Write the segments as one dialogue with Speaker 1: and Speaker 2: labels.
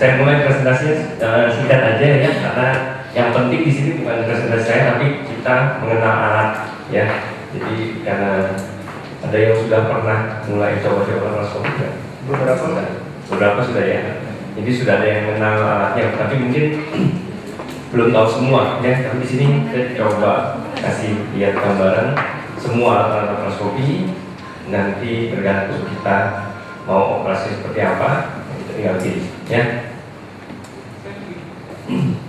Speaker 1: saya mulai presentasinya singkat aja ya, karena yang penting di sini bukan presentasi saya, tapi kita mengenal alat ya. Jadi karena ada yang sudah pernah mulai coba-coba laparoskopi ya? Beberapa sudah ya. Jadi sudah ada yang mengenal alatnya, tapi mungkin belum tahu semua ya. Tapi di sini saya coba kasih lihat gambaran semua alat laparoskopi. Nanti tergantung kita mau operasi seperti apa, kita tinggal pilih ya.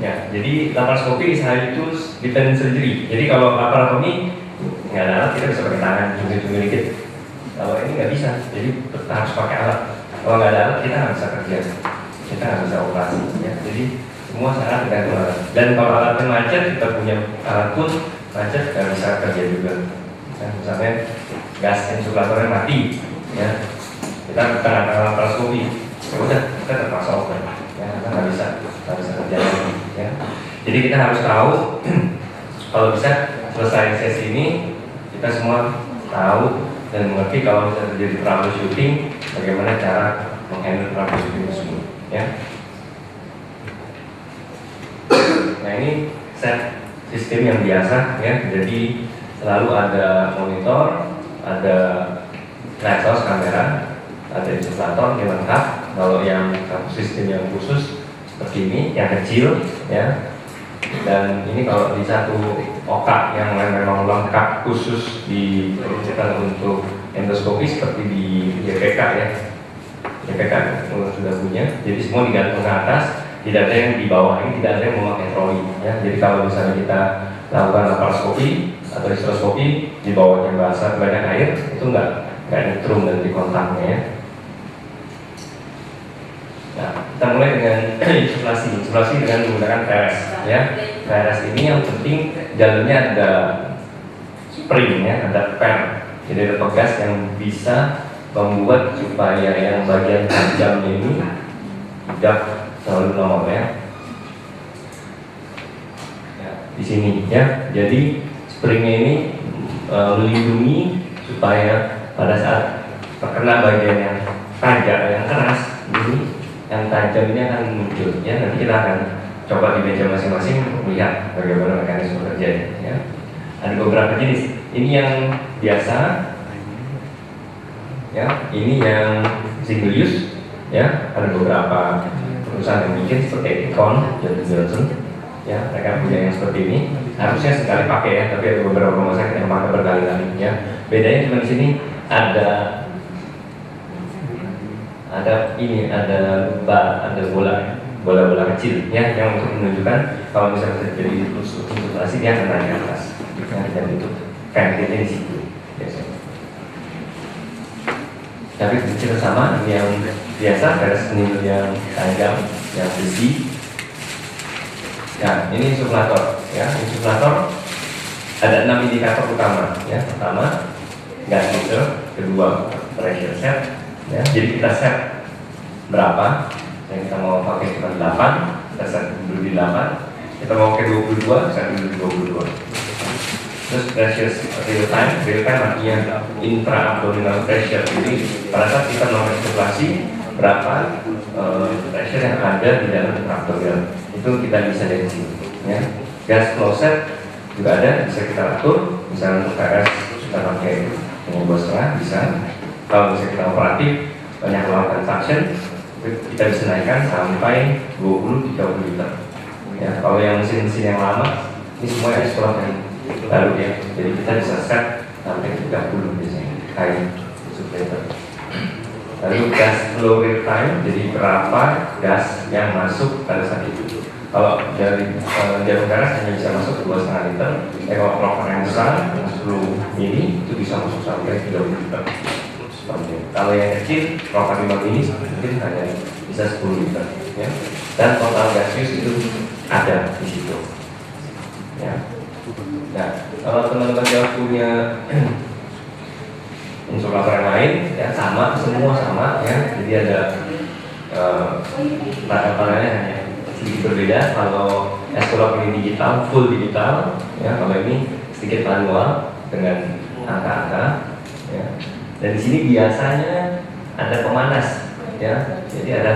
Speaker 1: Ya, jadi laparoskopi sekaligus defense surgery. Jadi kalau laparotomi nggak ada alat, kita bisa pakai tangan, cumi-cumi dikit. Kalau ini nggak bisa, jadi kita harus pakai alat. Kalau nggak ada alat, kita nggak bisa kerja, kita nggak bisa operasi. Ya. Jadi semua sangat tergantung alat. Dan kalau alatnya macet, kita punya alat pun macet, nggak bisa kerja juga. Ya, misalnya gas insulatornya mati, ya kita bukan alat laparoskopi, ya udah kita terpaksa oper, ya karena nggak bisa kerja lagi. Ya. Jadi kita harus tahu kalau bisa selesai sesi ini kita semua tahu dan mengerti kalau bisa terjadi troubleshooting, bagaimana cara menghandle troubleshooting tersebut. Ya. Nah ini set sistem yang biasa ya, jadi selalu ada monitor, ada light source kamera, ada insulator yang lengkap. Kalau yang sistem yang khusus seperti ini, yang kecil ya. Dan ini kalau di satu oka yang memang lengkap khusus diperuntukkan untuk endoskopi seperti di YPK ya. YPK sudah punya. Jadi semua digantung ke atas, tidak ada yang di bawah, ini tidak ada yang memakai troli ya. Jadi kalau misalnya kita lakukan laparoskopi atau histeroskopi di bawahnya basah banyak air, itu enggak nyetrum nanti kontaknya ya. Nah, kita mulai dengan insuflasi dengan menggunakan PRS ya. PRS ini yang penting dalamnya ada spring ya, ada pen. Jadi ada pegas yang bisa membuat supaya yang bagian tajamnya ini tidak terlalu normal ya. Di sini ya. Jadi springnya ini melindungi supaya pada saat terkena bagian yang tajam, yang keras ini, yang tajam ini akan muncul ya. Nanti kita akan coba di meja masing-masing untuk melihat bagaimana mekanisme kerjanya ya. Ada beberapa jenis. Ini yang biasa ya, ini yang single use ya. Ada beberapa perusahaan yang bikin seperti Econ, Johnson ya, mereka punya yang seperti ini. Harusnya sekali pakai ya, tapi ada beberapa rumah sakit yang pakai berkali-kali ya. Bedanya cuma di sini ada ini, ada bola kecil ya, yang untuk menunjukkan kalau misalnya terjadi insuflasi dia akan naik ke atas ya, dan itu ventilnya di situ biasanya. Tapi kecil sama ini yang biasa, ada senil yang tajam, yang besi. Ya, ini insuflator ya. Insuflator ada 6 indikator utama ya. Pertama gas filter, kedua pressure set ya. Jadi kita set berapa yang kita mau pakai, cuma 8, kita set dulu di 8. Kita mau pakai 22, set dulu di 22. Terus pressure real time artinya intra-abdominal pressure. Jadi pada saat kita melakukan insuflasi, berapa pressure yang ada di dalam intra-abdominal, itu kita bisa dari sini ya. Gas flow set juga ada, bisa kita atur. Misalnya untuk KS kita pakai yang 2,5 bisa. Kalau misalnya kita operatif banyak melakukan suction, kita bisa naikkan sampai 20-30 liter ya. Kalau yang mesin-mesin yang lama, ini semua yang sekolah yang baru ya, jadi kita bisa set sampai 30 biasanya kayak insuflator. Lalu gas flow real time, jadi berapa gas yang masuk pada saat itu. Kalau dari jarum garas hanya bisa masuk 2,5 liter. Kalau proper yang besar, 10 mili itu bisa masuk sampai 30 liter. Kalau yang kecil, proper 5 mili mungkin hanya bisa 10 liter. Ya. Dan total gas use itu ada di situ. Ya. Nah, kalau teman-teman yang punya insuflator yang lain ya, sama, semua sama ya. Jadi ada panelnya hanya sedikit berbeda. Kalau Escolab ini digital, full digital ya. Kalau ini sedikit manual dengan angka-angka ya. Dan di sini biasanya ada pemanas ya. Jadi ada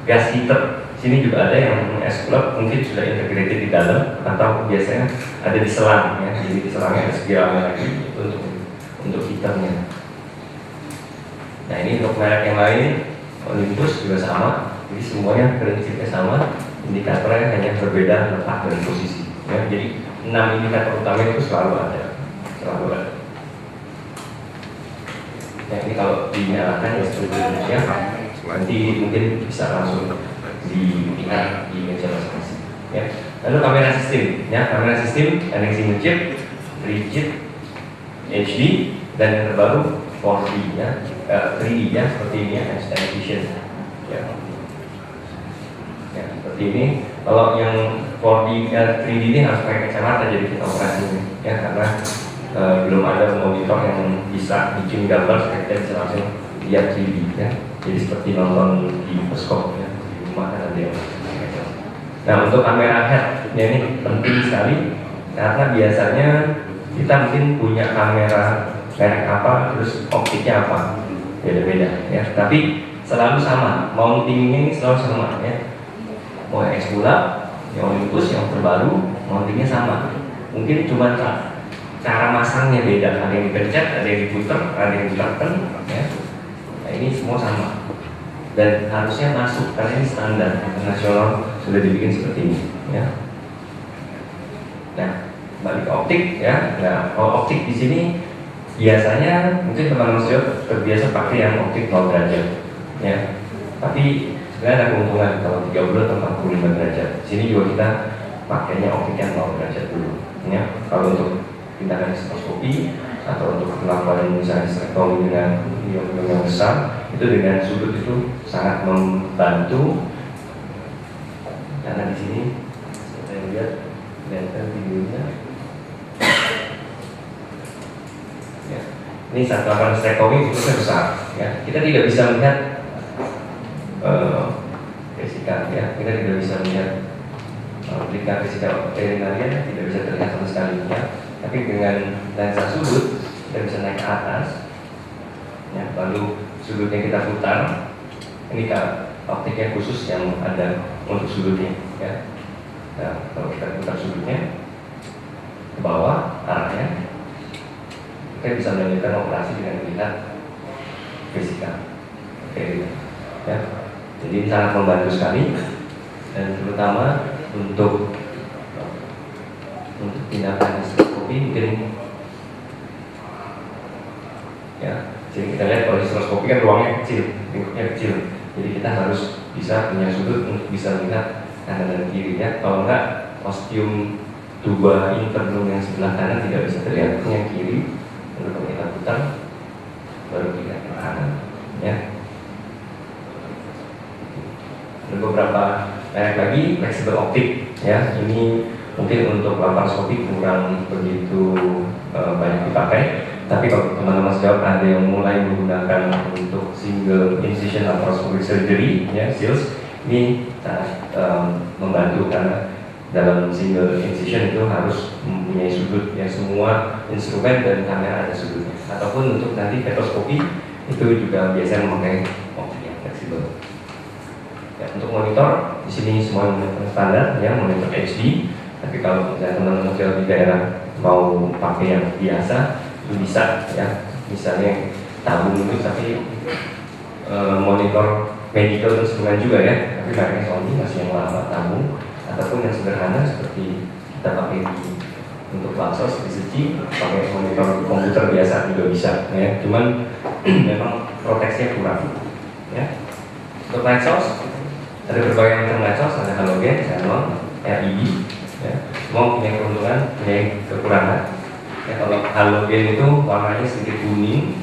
Speaker 1: gas heater Sini juga ada yang S-Club, mungkin sudah integrated di dalam, atau biasanya ada di selang ya. Jadi di selangnya ada spiralnya lagi itu untuk heaternya. Nah ini untuk merek yang lain, Olympus juga sama. Jadi semuanya prinsipnya sama, indikatornya hanya berbeda letak dan posisi. Ya, jadi 6 indikator utama itu selalu ada. Nah ini kalau dinyalakan ya seperti Indonesia, nanti mungkin bisa langsung dilihat di meja masing-masing. Ya. Lalu kamera sistem, ya kamera sistem ada yang single chip, rigid, HD, dan yang terbaru 4D ya, 3D ya seperti ini ya, Instant Vision. Ya. Ya seperti ini. Kalau yang 4D, 3D ini harus pakai kacamata jadi kita operasinya, ya karena belum ada monitor yang bisa bikin gambar supaya kita bisa langsung lihat 3D ya. Jadi seperti nonton di bioskop ya, di rumah kan ada yang. Nah untuk kamera head ya ini penting sekali karena biasanya kita mungkin punya kamera merek apa terus optiknya apa beda-beda ya. Tapi selalu sama, mountingnya ini selalu sama ya. Mau yang S-Club, yang Olympus, yang terbaru, mountingnya sama. Mungkin cuma cara masangnya beda, ada yang dipencet, ada yang diputer, ada yang ditekan ya. Nah ini semua sama dan harusnya masuk karena ini standar internasional sudah dibikin seperti ini ya. Nah balik ke optik ya. Nah kalau optik di sini biasanya mungkin teman-teman sudah terbiasa pakai yang optik 0 derajat ya. Tapi sebenarnya ada keuntungan kalau 30 atau 45 derajat. Di sini juga kita pakainya optik yang 0 derajat dulu ya. Kalau untuk tindakan histeroskopi atau untuk melakukan misalnya hysterektomi dengan yang besar itu dengan sudut itu sangat membantu karena di sini saya lihat videonya ya. Ini saat melakukan hysterektomi sudutnya besar ya. Kita tidak bisa melihat vesika ya, kita tidak bisa melihat berikan vesika urinaria tidak bisa terlihat sama sekali ya. Tapi dengan lensa sudut kita bisa naik ke atas ya, lalu sudutnya kita putar. Ini optiknya khusus yang ada untuk sudutnya ya. Nah, kalau kita putar sudutnya ke bawah arahnya, kita bisa melanjutkan operasi dengan melihat vesika oke ya. Jadi ini sangat membantu sekali dan terutama untuk tindakan histeroskopi mungkin ya. Jadi kita lihat kalau histeroskopi kan ruangnya kecil, lingkupnya kecil. Jadi kita harus bisa punya sudut untuk bisa melihat kanan dan kiri ya. Kalau enggak ostium tuba internum yang sebelah kanan tidak bisa terlihat, yang kiri. Lalu kalau kita putar baru kita ke kanan ya. Ada beberapa merek lagi flexible optik ya. Ini mungkin untuk laparoskopi kurang begitu banyak dipakai. Tapi kalau teman-teman sejauh ada yang mulai menggunakan untuk single incision laparoscopic surgery ya, SILS, ini sangat membantu karena dalam single incision itu harus mempunyai sudut ya, semua instrumen dan kamera ada sudutnya. Ataupun untuk nanti fetoskopi itu juga biasanya memakai optik yang fleksibel. Ya, untuk monitor di sini semua monitor standar ya, monitor HD. Tapi kalau misalnya teman-teman sejauh di daerah mau pakai yang biasa itu bisa ya, misalnya tabung itu tapi monitor medical instrumen juga ya, tapi pakai Sony masih yang lama tabung ataupun yang sederhana seperti kita pakai untuk lapsos di seci pakai monitor komputer biasa juga bisa ya, cuman memang proteksinya kurang ya. Untuk light source ada berbagai macam light source, ada halogen, xenon, LED ya, semua punya keuntungan, punya kekurangan. Ya, kalau halogen itu warnanya sedikit kuning.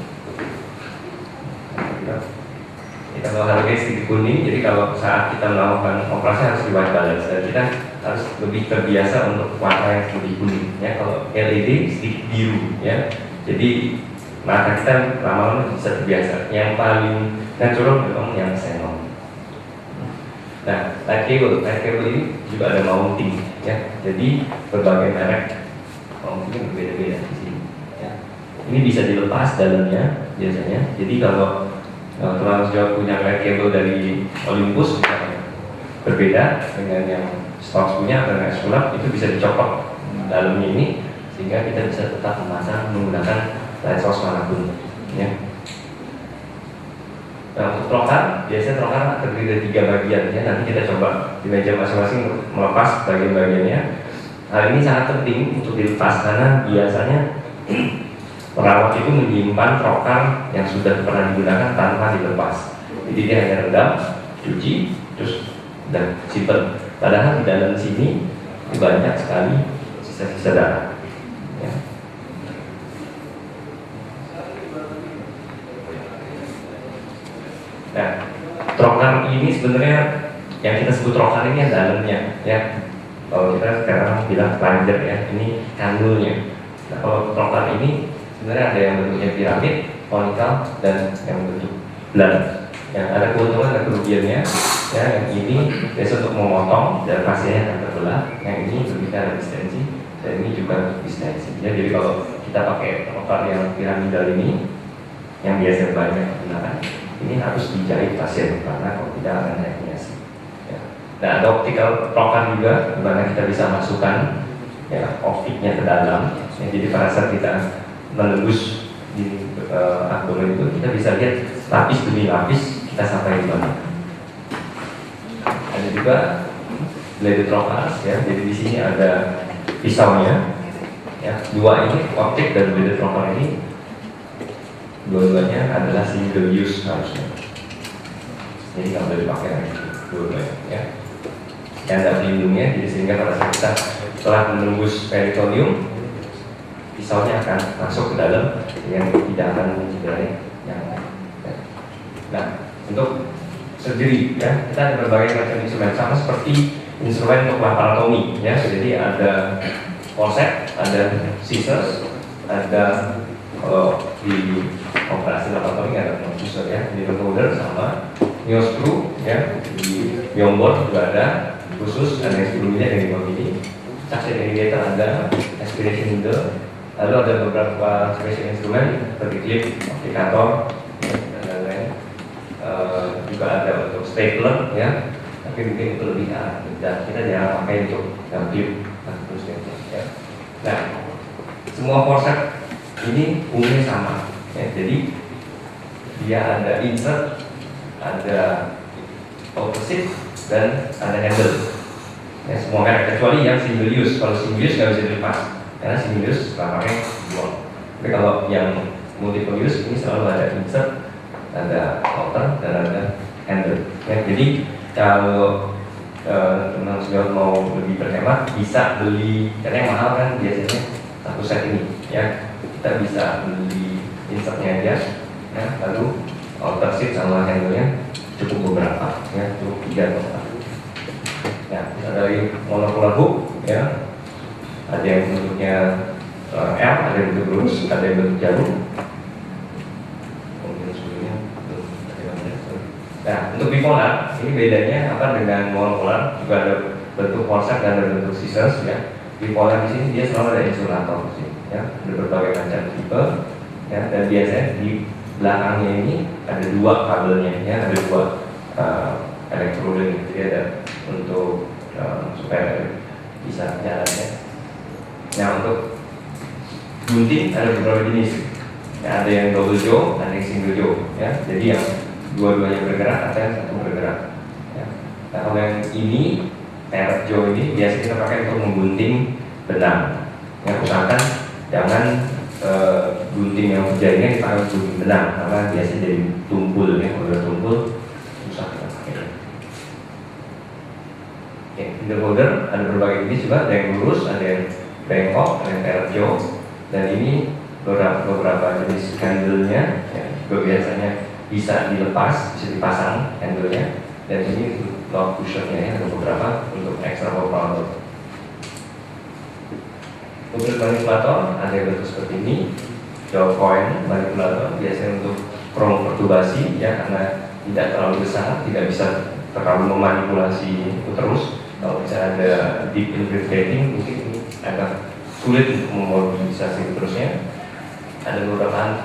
Speaker 1: Ya, kalau halogen sedikit kuning, jadi kalau saat kita melakukan operasi harus di white balance dan kita harus lebih terbiasa untuk warna yang lebih kuning. Ya, kalau LED sedikit biru, ya, jadi mata kita lama-lama bisa terbiasa. Yang paling natural memang yang xenon. Nah, light cable ini juga ada mounting, ya, jadi berbagai merek mountingnya berbeda-beda di sini. Ya. Ini bisa dilepas dalamnya biasanya. Jadi kalau teman sejauh punya light cable dari Olympus, misalnya, berbeda dengan yang Stokes punya dengan Esculap, itu bisa dicopot dalamnya ini sehingga kita bisa tetap memasang menggunakan light source manapun ya. Nah, untuk trokar, biasanya trokar terdiri dari 3 bagian ya. Nanti kita coba di meja masing-masing melepas bagian-bagiannya. Hal ini sangat penting untuk dilepas karena biasanya perawat itu menyimpan trokar yang sudah pernah digunakan tanpa dilepas. Jadi dia hanya rendam, cuci, terus dan simpan. Padahal di dalam sini banyak sekali sisa-sisa darah. Ya. Nah, trokar ini sebenarnya yang kita sebut trokar ini yang dalamnya, ya. Kalau kita sekarang bilang plunger ya, ini kanulnya. Nah, kalau trokar ini sebenarnya ada yang bentuknya piramid, konikal, dan yang bentuk bulat. Yang ada keuntungan dan kerugiannya. Ya, yang ini biasa untuk memotong dan pasiennya akan terbelah. Yang ini lebih ke resistensi, dan ini juga resistensi. Ya, jadi kalau kita pakai trokar yang piramidal ini, yang biasa banyak digunakan, ini harus dijahit pasien karena kalau tidak akan herniasi. Ya. Nah, ada optical trokar juga, di mana kita bisa masukkan ya optiknya ke dalam. Ya, jadi pada saat kita menembus di abdomen itu, kita bisa lihat lapis demi lapis kita sampai di mana. Ada juga blade trokar, ya. Jadi di sini ada pisaunya, ya. Dua ini optik dan blade trokar ini dua-duanya adalah single use harusnya. Jadi nggak boleh dipakai lagi dua-duanya, ya. Yang ada pelindungnya, jadi sehingga pada saat kita setelah menembus peritoneum, pisaunya akan masuk ke dalam yang tidak akan mencederai yang lain. Nah, untuk surgery, ya, kita ada berbagai macam instrumen sama seperti instrumen untuk laparotomi, ya. Jadi ada forceps, ada scissors, ada kalau di operasi laparotomi ada scissors ya, needle holder sama neo screw, ya. Di Beyond juga ada khusus, ada yang sebelumnya dari bawah ini. Suction irrigator ada, aspiration needle, lalu ada beberapa special instrumen seperti clip, aplikator, dan lain-lain. Juga ada untuk stapler, ya. Tapi mungkin itu lebih dan kita jarang pakai untuk clip atau stapler, ya. Nah, semua forceps ini umumnya sama, ya. Jadi dia ada insert, ada opposite, dan ada handle. Ya, semua merek kecuali yang single use. Kalau single use nggak bisa dilepas karena single use setelah pakai buang. Tapi kalau yang multiple use ini selalu ada insert, ada outer, dan ada handle. Ya, jadi kalau teman-teman sudah mau lebih berhemat bisa beli, karena yang mahal kan biasanya satu set ini. Ya, kita bisa beli insertnya aja, ya, lalu outer sheet sama handle-nya cukup beberapa, ya, cukup 3 atau 4. Ya, dari monopolar hook, ya, ada yang bentuknya L, ada yang bentuk lurus, ada yang bentuk jarum. Nah, untuk bipolar ini bedanya apa dengan monopolar? Juga ada bentuk forceps dan ada bentuk scissors, ya. Bipolar di sini dia selalu ada insulator, ya, ada berbagai macam tipe, ya, dan biasanya di belakangnya ini ada 2 kabelnya, ya, ada 2 elektrode gitu, ya, ada untuk supaya bisa jalan, ya. Nah, untuk gunting ada beberapa jenis, ya, ada yang double jaw, ada yang single jaw, ya. Jadi yang dua-duanya bergerak, ada yang satu bergerak, ya. Nah, kalau yang ini parrot jaw ini biasa kita pakai untuk menggunting benang, ya. Usahakan jangan gunting yang berjaringan dipakai untuk gunting benang karena biasanya jadi tumpul, ya. Kalau udah tumpul susah kita pakai. Needle holder ada berbagai jenis juga, ada yang lurus, ada yang bengkok, ada yang parrot jaw, dan ini beberapa jenis handle-nya, ya, juga biasanya bisa dilepas, bisa dipasang handle-nya, dan ini lock cushion-nya, ya, ada beberapa untuk extra power. Untuk manipulator ada yang bentuk seperti ini, jaw coin manipulator biasanya untuk prong pertubasi, ya, karena tidak terlalu besar, tidak bisa terlalu memanipulasi uterus. Kalau bisa ada deep infiltrating, mungkin ini agak sulit untuk memobilisasi uterusnya. Ada beberapa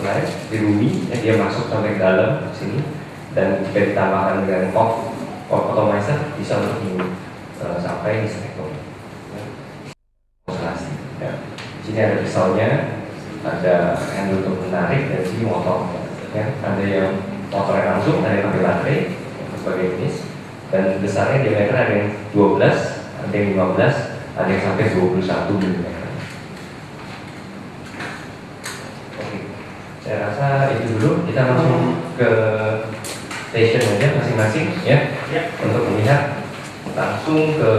Speaker 1: lain di rumi, ya, dia masuk sampai ke dalam sini, dan jika ditambahkan dengan cock Automizer bisa untuk sampai di spektrum konsentrasi. Ya. Di sini ada pisaunya, ada handle untuk menarik, dan sini motor. Ya. Ada yang motornya langsung, ada yang pakai baterai sebagai jenis, dan besarnya diameter ada yang 12, ada yang 15, ada yang sampai 21 mm. Oke, saya rasa itu dulu. Kita langsung ke station aja masing-masing ya, untuk melihat langsung ke